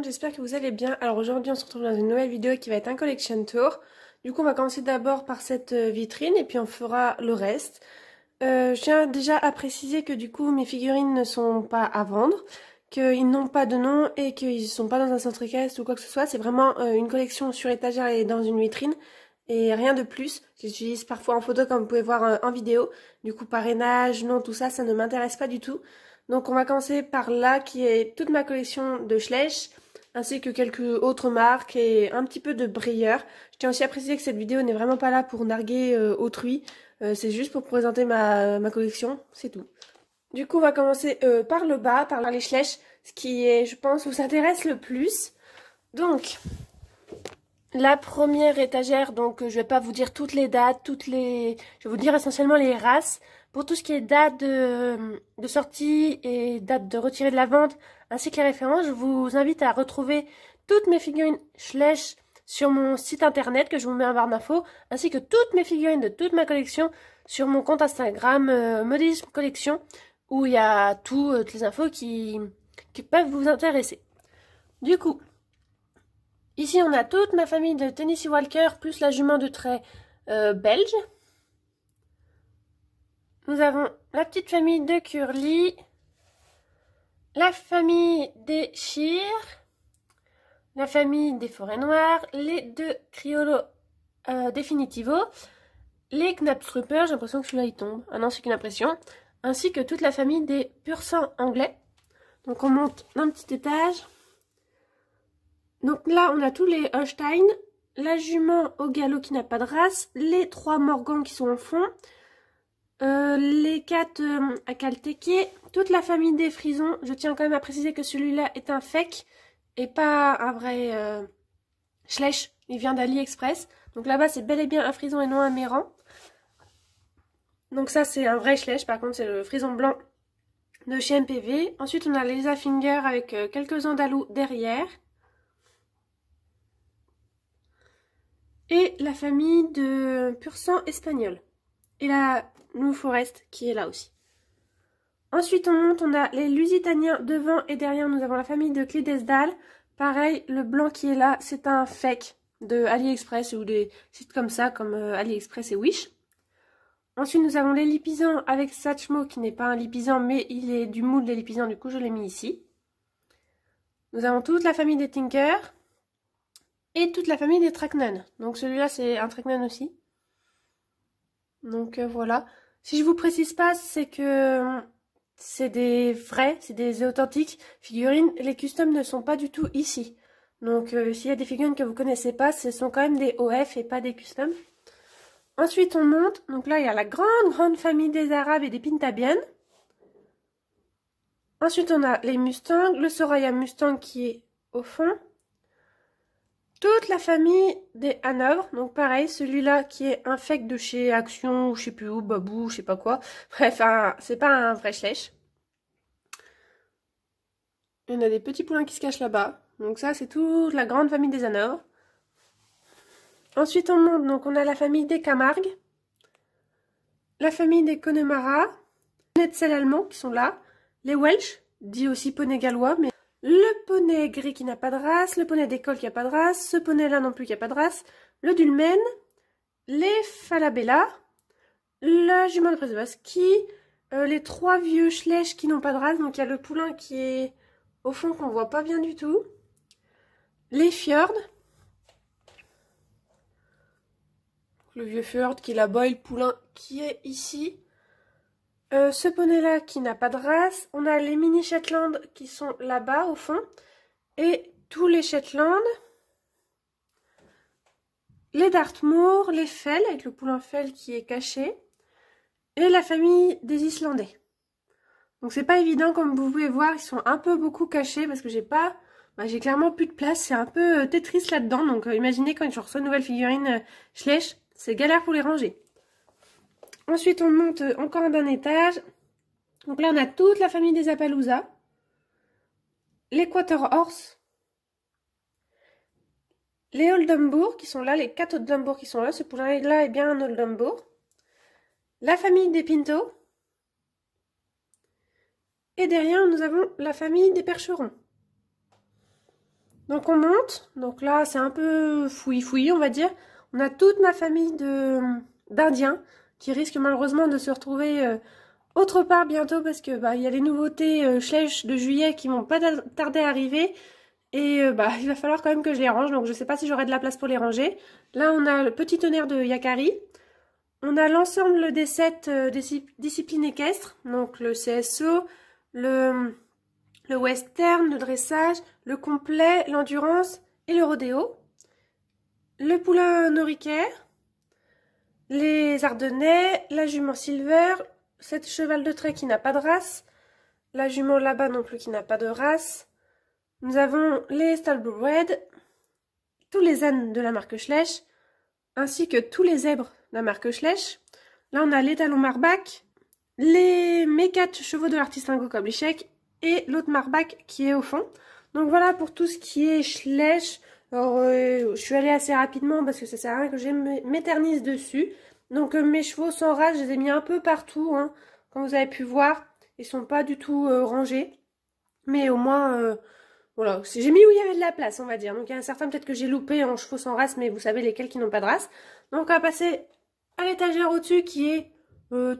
j'espère que vous allez bien. Alors aujourd'hui on se retrouve dans une nouvelle vidéo qui va être un collection tour. Du coup on va commencer d'abord par cette vitrine et puis on fera le reste. Je tiens déjà à préciser que du coup mes figurines ne sont pas à vendre, qu'ils n'ont pas de nom et qu'ils ne sont pas dans un centre équestre ou quoi que ce soit. C'est vraiment une collection sur étagère et dans une vitrine et rien de plus. J'utilise parfois en photo comme vous pouvez voir en vidéo. Du coup parrainage, nom, tout ça, ça ne m'intéresse pas du tout. Donc on va commencer par là qui est toute ma collection de Schleich, ainsi que quelques autres marques et un petit peu de Breyer. Je tiens aussi à préciser que cette vidéo n'est vraiment pas là pour narguer autrui, c'est juste pour présenter ma collection, c'est tout. Du coup on va commencer par le bas, par les Schleich, ce qui est, je pense, vous intéresse le plus. Donc, la première étagère, donc je vais pas vous dire toutes les dates, je vais vous dire essentiellement les races. Pour tout ce qui est date de sortie et date de retirée de la vente, ainsi que les références, je vous invite à retrouver toutes mes figurines Schleich sur mon site internet que je vous mets en barre d'infos, ainsi que toutes mes figurines de toute ma collection sur mon compte Instagram Modélisme Collection, où il y a toutes les infos qui peuvent vous intéresser. Du coup, ici on a toute ma famille de Tennessee Walker plus la jument de trait belge. Nous avons la petite famille de Curly, la famille des Shear, la famille des Forêts Noires, les deux Criollo Definitivo, les Knabstruper, j'ai l'impression que celui-là il tombe, ah non c'est qu'une impression, ainsi que toute la famille des pur sang anglais. Donc on monte d'un petit étage. Donc là on a tous les Holstein, la jument au galop qui n'a pas de race, les trois Morgan qui sont au fond, les 4 à Caltequet, toute la famille des frisons. Je tiens quand même à préciser que celui-là est un fake et pas un vrai Schleich, il vient d'AliExpress. Donc là-bas c'est bel et bien un frison et non un méran. Donc ça c'est un vrai Schleich, par contre c'est le frison blanc de chez MPV. Ensuite on a les Finger avec quelques andalous derrière. Et la famille de pur sang espagnol. Et la New Forest qui est là aussi. Ensuite on monte, on a les Lusitaniens devant et derrière nous avons la famille de Clydesdale. Pareil, le blanc qui est là c'est un fake de AliExpress ou des sites comme ça comme AliExpress et Wish. Ensuite nous avons les Lipisans avec Satchmo qui n'est pas un Lipisan mais il est du moule des Lipisans, du coup je l'ai mis ici. Nous avons toute la famille des Tinker et toute la famille des Tracknun. Donc celui-là c'est un Tracknun aussi. Donc voilà. Si je vous précise pas, c'est que c'est des vrais, c'est des authentiques figurines. Les customs ne sont pas du tout ici. Donc s'il y a des figurines que vous connaissez pas, ce sont quand même des OF et pas des customs. Ensuite on monte. Donc là il y a la grande famille des Arabes et des Pintabiennes. Ensuite on a les Mustangs, le Soraya Mustang qui est au fond. Toute la famille des Hanovre, donc pareil, celui-là qui est un fake de chez Action, ou je sais plus où, Babou, je sais pas quoi. Bref, c'est pas un vrai Schleich. Il y en a des petits poulains qui se cachent là-bas. Donc ça, c'est toute la grande famille des Hanovre. Ensuite, on monte, donc on a la famille des Camargue, la famille des Connemara, les Netzel allemands qui sont là, les Welsh, dit aussi poney gallois, mais le poney gris qui n'a pas de race, le poney d'école qui n'a pas de race, ce poney là non plus qui n'a pas de race, le Dulmen, les Falabella, la jument de Przewoski, les 3 vieux Schleich qui n'ont pas de race, donc il y a le poulain qui est au fond qu'on voit pas bien du tout, les Fjord, le vieux Fjord qui est là-bas et le poulain qui est ici. Ce poney là qui n'a pas de race, on a les mini Shetland qui sont là-bas au fond, et tous les Shetland, les Dartmoor, les Fell avec le poulain Fell qui est caché, et la famille des Islandais. Donc c'est pas évident comme vous pouvez voir, ils sont un peu beaucoup cachés parce que j'ai clairement plus de place, c'est un peu Tetris là-dedans, donc imaginez quand je reçois une nouvelle figurine Schleich, c'est galère pour les ranger. Ensuite, on monte encore d'un étage. Donc là, on a toute la famille des Appaloosa. Les Quarterhorse. Les Oldenburg qui sont là, les 4 Oldenburg qui sont là. Ce poulain-là est bien un Oldenburg. La famille des Pinto. Et derrière, nous avons la famille des Percherons. Donc on monte, donc là c'est un peu fouillis on va dire. On a toute ma famille d'Indiens qui risquent malheureusement de se retrouver autre part bientôt parce que il y a les nouveautés Schleich de juillet qui vont pas tarder à arriver. Et il va falloir quand même que je les range, donc je sais pas si j'aurai de la place pour les ranger. Là on a le petit tonnerre de Yakari. On a l'ensemble des 7 disciplines équestres, donc le CSO, le western, le dressage, le complet, l'endurance et le rodéo. Le poulain Noriker, les Ardennais, la jument Silver, cette cheval de trait qui n'a pas de race, la jument là-bas non plus qui n'a pas de race. Nous avons les Stalblue Red, tous les ânes de la marque Schleich, ainsi que tous les zèbres de la marque Schleich. Là, on a l'étalon Marbach, mes 4 chevaux de l'artiste Ingo Koblichek et l'autre Marbach qui est au fond. Donc voilà pour tout ce qui est Schleich. Alors, je suis allée assez rapidement parce que ça sert à rien que je m'éternise dessus. Donc mes chevaux sans race, je les ai mis un peu partout, hein. Comme vous avez pu voir, ils sont pas du tout rangés. Mais au moins, voilà, j'ai mis où il y avait de la place, on va dire. Donc il y en a certains peut-être que j'ai loupé en chevaux sans race, mais vous savez lesquels qui n'ont pas de race. Donc on va passer à l'étagère au-dessus qui est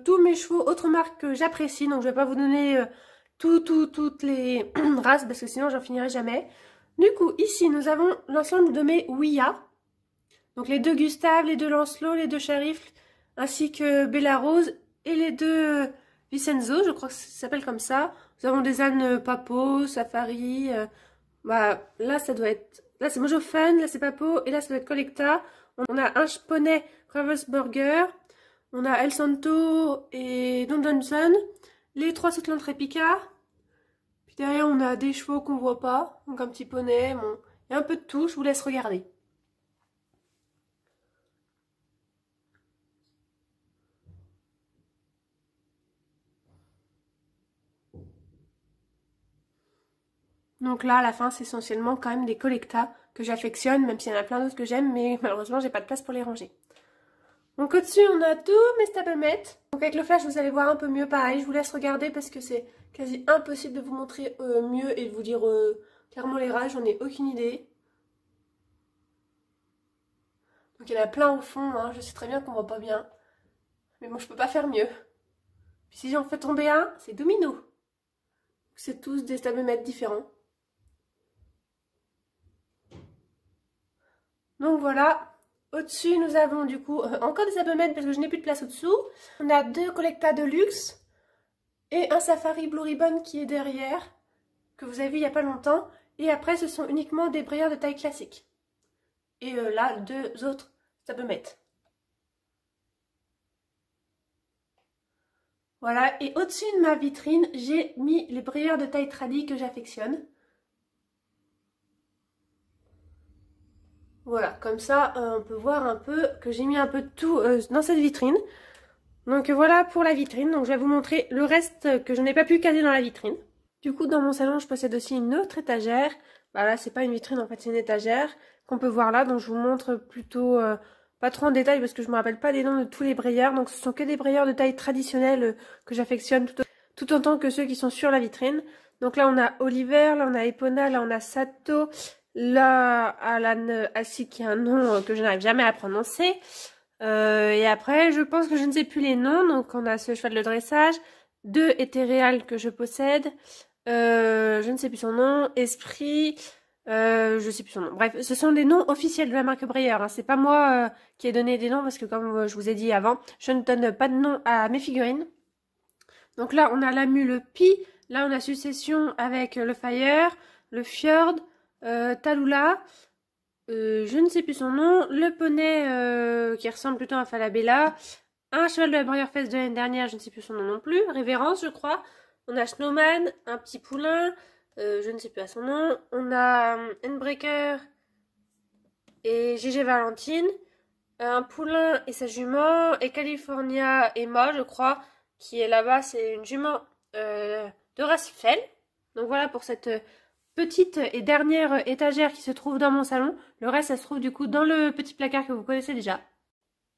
tous mes chevaux, autres marques que j'apprécie. Donc je vais pas vous donner toutes les races parce que sinon j'en finirai jamais. Du coup, ici nous avons l'ensemble de mes Ouya. Donc les 2 Gustave, les 2 Lancelot, les 2 Sheriff, ainsi que Bella Rose et les 2 Vincenzo, je crois que ça s'appelle comme ça. Nous avons des ânes Papo, Safari, là ça doit être... Là c'est Mojo Fun, là c'est Papo, et là ça doit être Collecta. On a un poney Ravensburger, on a El Santo et Don Johnson, les 3 Shetland Repica. Puis derrière on a des chevaux qu'on voit pas, donc un petit poney, bon, il y a un peu de tout, je vous laisse regarder. Donc là, à la fin, c'est essentiellement quand même des collectas que j'affectionne, même s'il y en a plein d'autres que j'aime, mais malheureusement, j'ai pas de place pour les ranger. Donc au-dessus, on a tous mes stablements. Donc avec le flash, vous allez voir un peu mieux pareil. Je vous laisse regarder parce que c'est quasi impossible de vous montrer mieux et de vous dire clairement les rages. J'en ai aucune idée. Donc il y en a plein au fond, hein. Je sais très bien qu'on voit pas bien. Mais bon, je peux pas faire mieux. Puis si j'en fais tomber un, c'est domino. C'est tous des stablements différents. Donc voilà, au-dessus nous avons du coup encore des stablements parce que je n'ai plus de place au-dessous. On a 2 collectas de luxe et un Safari Blue Ribbon qui est derrière, que vous avez vu il n'y a pas longtemps. Et après ce sont uniquement des brayeurs de taille classique. Et là, 2 autres stablements. Voilà, et au-dessus de ma vitrine, j'ai mis les brayeurs de taille tradi que j'affectionne. Voilà, comme ça, on peut voir un peu que j'ai mis un peu de tout dans cette vitrine. Donc voilà pour la vitrine. Donc je vais vous montrer le reste que je n'ai pas pu caser dans la vitrine. Du coup, dans mon salon, je possède aussi une autre étagère. Là, c'est pas une vitrine, en fait, c'est une étagère qu'on peut voir là. Donc je vous montre plutôt pas trop en détail parce que je me rappelle pas des noms de tous les brayeurs. Donc ce sont que des brayeurs de taille traditionnelle que j'affectionne tout autant que ceux qui sont sur la vitrine. Donc là, on a Oliver, là on a Epona, là on a Sato. Là, Alan Assi qui a un nom que je n'arrive jamais à prononcer. Et après, je pense que je ne sais plus les noms. Donc, on a ce cheval de dressage. 2 Ethereal que je possède. Je ne sais plus son nom. Esprit. Je ne sais plus son nom. Bref, ce sont des noms officiels de la marque Breyer. Hein. C'est pas moi qui ai donné des noms parce que comme je vous ai dit avant, je ne donne pas de nom à mes figurines. Donc là, on a la mule Pi. Là, on a Succession avec le Fire, le Fjord. Talula, je ne sais plus son nom, le poney qui ressemble plutôt à Falabella, un cheval de la Breuerfest de l'année dernière, je ne sais plus son nom non plus, Révérence je crois, on a Snowman, un petit poulain, je ne sais plus à son nom, on a Endbreaker et Gégé Valentine, un poulain et sa jument, et California Emma je crois, qui est là-bas, c'est une jument de race Fell. Donc voilà pour cette petite et dernière étagère qui se trouve dans mon salon. Le reste, ça se trouve du coup dans le petit placard que vous connaissez déjà.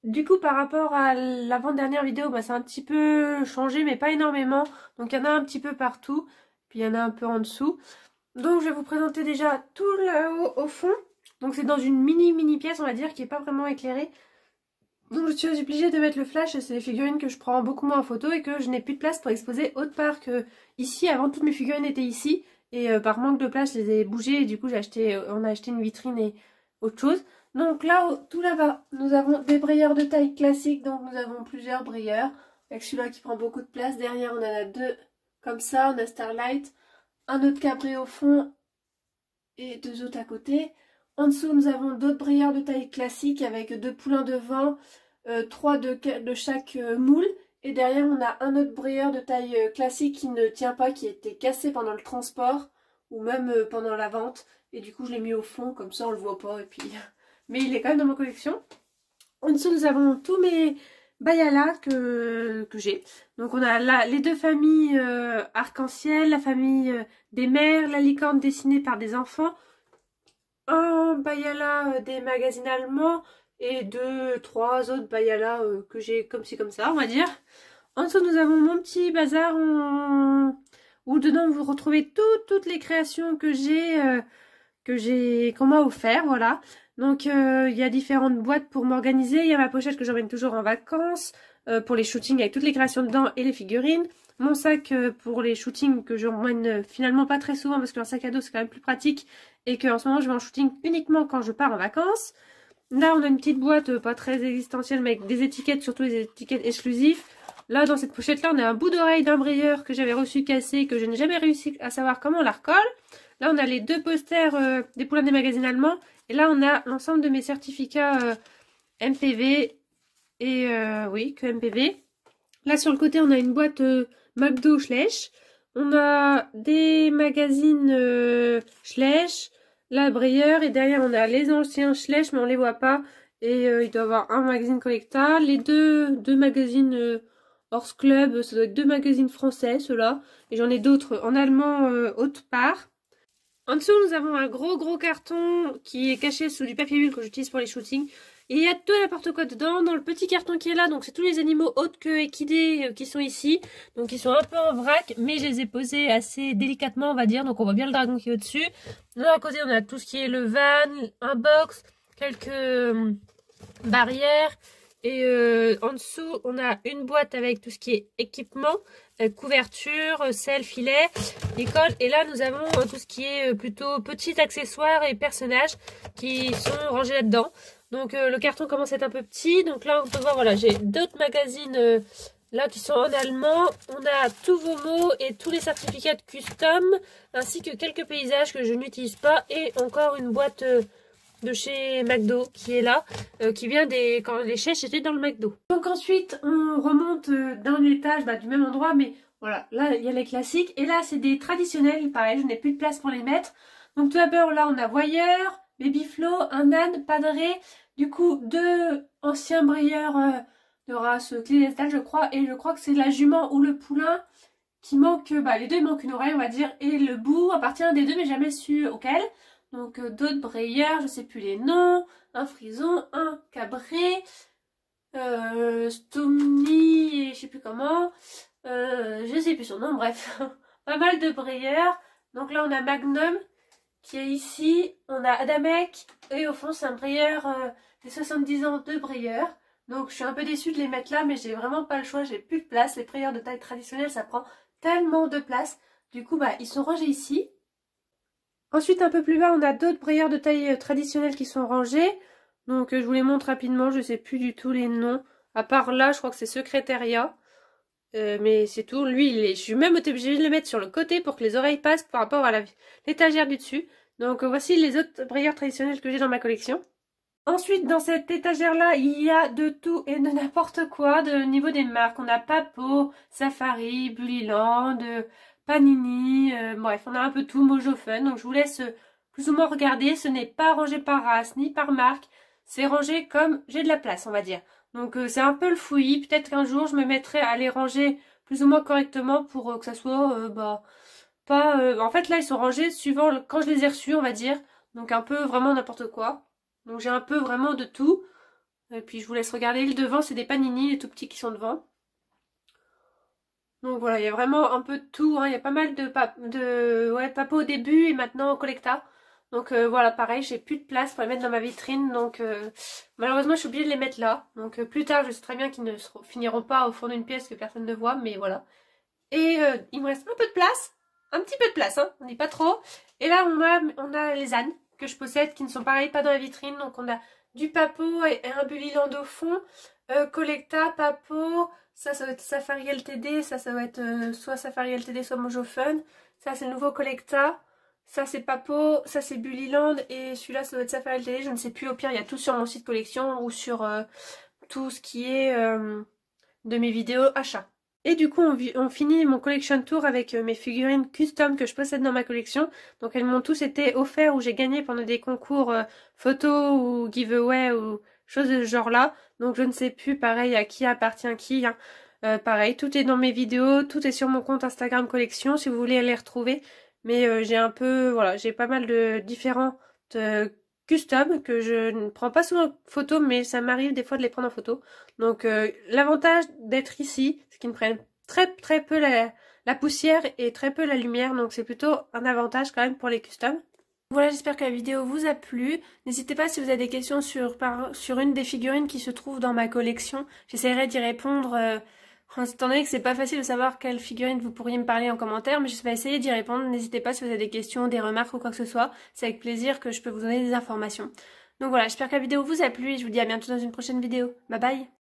Du coup, par rapport à l'avant-dernière vidéo, c'est un petit peu changé, mais pas énormément. Donc il y en a un petit peu partout, puis il y en a un peu en dessous. Donc je vais vous présenter déjà tout là-haut au fond. Donc c'est dans une mini pièce on va dire qui est pas vraiment éclairée. Donc je suis obligée de mettre le flash, c'est des figurines que je prends beaucoup moins en photo et que je n'ai plus de place pour exposer autre part que ici. Avant toutes mes figurines étaient ici et par manque de place je les ai bougées et du coup on a acheté une vitrine et autre chose. Donc là, tout là-bas, nous avons des brayeurs de taille classique, donc nous avons plusieurs brayeurs. Avec celui-là qui prend beaucoup de place, derrière on en a deux comme ça, on a Starlight, un autre cabré au fond et deux autres à côté. En dessous, nous avons d'autres brayeurs de taille classique avec deux poulains devant, trois de chaque moule. Et derrière, on a un autre brayeur de taille classique qui ne tient pas, qui était cassé pendant le transport ou même pendant la vente. Et du coup, je l'ai mis au fond, comme ça on le voit pas. Et puis... Mais il est quand même dans ma collection. En dessous, nous avons tous mes Bayala que j'ai. Donc on a là les deux familles arc-en-ciel, la famille des mères, la licorne dessinée par des enfants, un Bayala des magazines allemands et trois autres Bayala que j'ai comme ci comme ça, on va dire. En dessous, nous avons mon petit bazar où dedans vous retrouvez toutes les créations qu'on m'a offert, voilà. Donc il y a différentes boîtes pour m'organiser. Il y a ma pochette que j'emmène toujours en vacances pour les shootings avec toutes les créations dedans et les figurines. Mon sac pour les shootings que j'emmène finalement pas très souvent parce qu'un sac à dos c'est quand même plus pratique et qu'en ce moment je vais en shooting uniquement quand je pars en vacances. Là on a une petite boîte pas très existentielle mais avec des étiquettes, surtout des étiquettes exclusives. Là dans cette pochette là on a un bout d'oreille d'un brayeur que j'avais reçu cassé que je n'ai jamais réussi à savoir comment on la recolle. Là on a les deux posters des poulains des magazines allemands. Et là, on a l'ensemble de mes certificats MPV et oui, que MPV. Là, sur le côté, on a une boîte McDo Schleich. On a des magazines Schleich, la Breyer. Et derrière, on a les anciens Schleich, mais on les voit pas. Et il doit y avoir un magazine Collecta. Les deux magazines Horse Club, ça doit être deux magazines français, ceux-là. Et j'en ai d'autres en allemand autre part. En dessous, nous avons un gros carton qui est caché sous du papier bulle que j'utilise pour les shootings. Et il y a tout et n'importe quoi dedans. Dans le petit carton qui est là, donc c'est tous les animaux autres que équidés qui sont ici. Donc ils sont un peu en vrac, mais je les ai posés assez délicatement, on va dire. Donc on voit bien le dragon qui est au-dessus. Nous, à côté, on a tout ce qui est le van, un box, quelques barrières. Et en dessous, on a une boîte avec tout ce qui est équipement, couverture, selle, filet, école. Et là, nous avons tout ce qui est plutôt petits accessoires et personnages qui sont rangés là-dedans. Donc le carton commence à être un peu petit. Donc là, on peut voir, voilà, j'ai d'autres magazines là qui sont en allemand. On a tous vos mots et tous les certificats de custom, ainsi que quelques paysages que je n'utilise pas. Et encore une boîte... de chez McDo qui est là, qui vient quand les chaises étaient dans le McDo. Donc ensuite on remonte d'un étage du même endroit, mais voilà, là il y a les classiques et là c'est des traditionnels, pareil je n'ai plus de place pour les mettre. Donc tout d'abord là on a Voyeur, Baby Flo, un âne, Padré, du coup deux anciens brayeurs de race Clydesdale je crois, et je crois que c'est la jument ou le poulain qui manque, les deux il manque une oreille on va dire, et le bout appartient à un des deux mais jamais su auquel. Donc d'autres brayeurs, je sais plus les noms, un frison, un cabré, Stomny, je sais plus comment, je sais plus son nom, bref, pas mal de brayeurs. Donc là on a Magnum qui est ici, on a Adamek et au fond c'est un brayeur des 70 ans de brayeur. Donc je suis un peu déçue de les mettre là mais j'ai vraiment pas le choix, j'ai plus de place. Les brayeurs de taille traditionnelle ça prend tellement de place. Du coup ils sont rangés ici. Ensuite, un peu plus bas, on a d'autres brayeurs de taille traditionnelle qui sont rangés. Donc, je vous les montre rapidement. Je ne sais plus du tout les noms. À part là, je crois que c'est secrétariat. Mais c'est tout. Lui, je suis même obligée de le mettre sur le côté pour que les oreilles passent par rapport à l'étagère du dessus. Donc, voici les autres brayeurs traditionnels que j'ai dans ma collection. Ensuite, dans cette étagère-là, il y a de tout et de n'importe quoi de niveau des marques. On a Papo, Safari, Bullyland... Panini, bref, on a un peu tout, Mojo Fun. Donc je vous laisse plus ou moins regarder. Ce n'est pas rangé par race ni par marque. C'est rangé comme j'ai de la place, on va dire. Donc c'est un peu le fouillis. Peut-être qu'un jour je me mettrai à les ranger plus ou moins correctement pour que ça soit pas... En fait là ils sont rangés suivant quand je les ai reçus, on va dire. Donc un peu vraiment n'importe quoi. Donc j'ai un peu vraiment de tout. Et puis je vous laisse regarder. Le devant c'est des Panini, les tout petits qui sont devant. Donc voilà, il y a vraiment un peu de tout, hein. Il y a pas mal ouais, papo au début et maintenant au collecta. Donc voilà, pareil, j'ai plus de place pour les mettre dans ma vitrine. Donc malheureusement, je suis obligée de les mettre là. Donc plus tard, je sais très bien qu'ils ne finiront pas au fond d'une pièce que personne ne voit, mais voilà. Et il me reste un peu de place. Un petit peu de place, hein. On dit pas trop. Et là, on a les ânes que je possède qui ne sont pareil pas dans la vitrine. Donc on a du papo et un Bullyland au fond. Collecta, papo. Ça va être Safari LTD. Ça va être soit Safari LTD, soit Mojo Fun. Ça, c'est le nouveau Collecta. Ça, c'est papo. Ça, c'est Bullyland. Et celui-là, ça va être Safari LTD. Je ne sais plus. Au pire, il y a tout sur mon site collection ou sur tout ce qui est de mes vidéos achats. Et du coup, on finit mon collection tour avec mes figurines custom que je possède dans ma collection. Donc elles m'ont tous été offertes ou j'ai gagné pendant des concours photos ou giveaway ou choses de ce genre-là. Donc je ne sais plus, pareil, à qui appartient qui, hein. Pareil, tout est dans mes vidéos, tout est sur mon compte Instagram collection si vous voulez les retrouver. Mais j'ai un peu, voilà, j'ai pas mal de différentes custom que je ne prends pas souvent en photo, mais ça m'arrive des fois de les prendre en photo. Donc l'avantage d'être ici, c'est qu'ils me prennent très peu la poussière et très peu la lumière, donc c'est plutôt un avantage quand même pour les customs. Voilà, j'espère que la vidéo vous a plu. N'hésitez pas si vous avez des questions sur une des figurines qui se trouve dans ma collection. J'essaierai d'y répondre, étant donné que c'est pas facile de savoir quelle figurine vous pourriez me parler en commentaire, mais je vais essayer d'y répondre. N'hésitez pas si vous avez des questions, des remarques ou quoi que ce soit. C'est avec plaisir que je peux vous donner des informations. Donc voilà, j'espère que la vidéo vous a plu et je vous dis à bientôt dans une prochaine vidéo. Bye bye!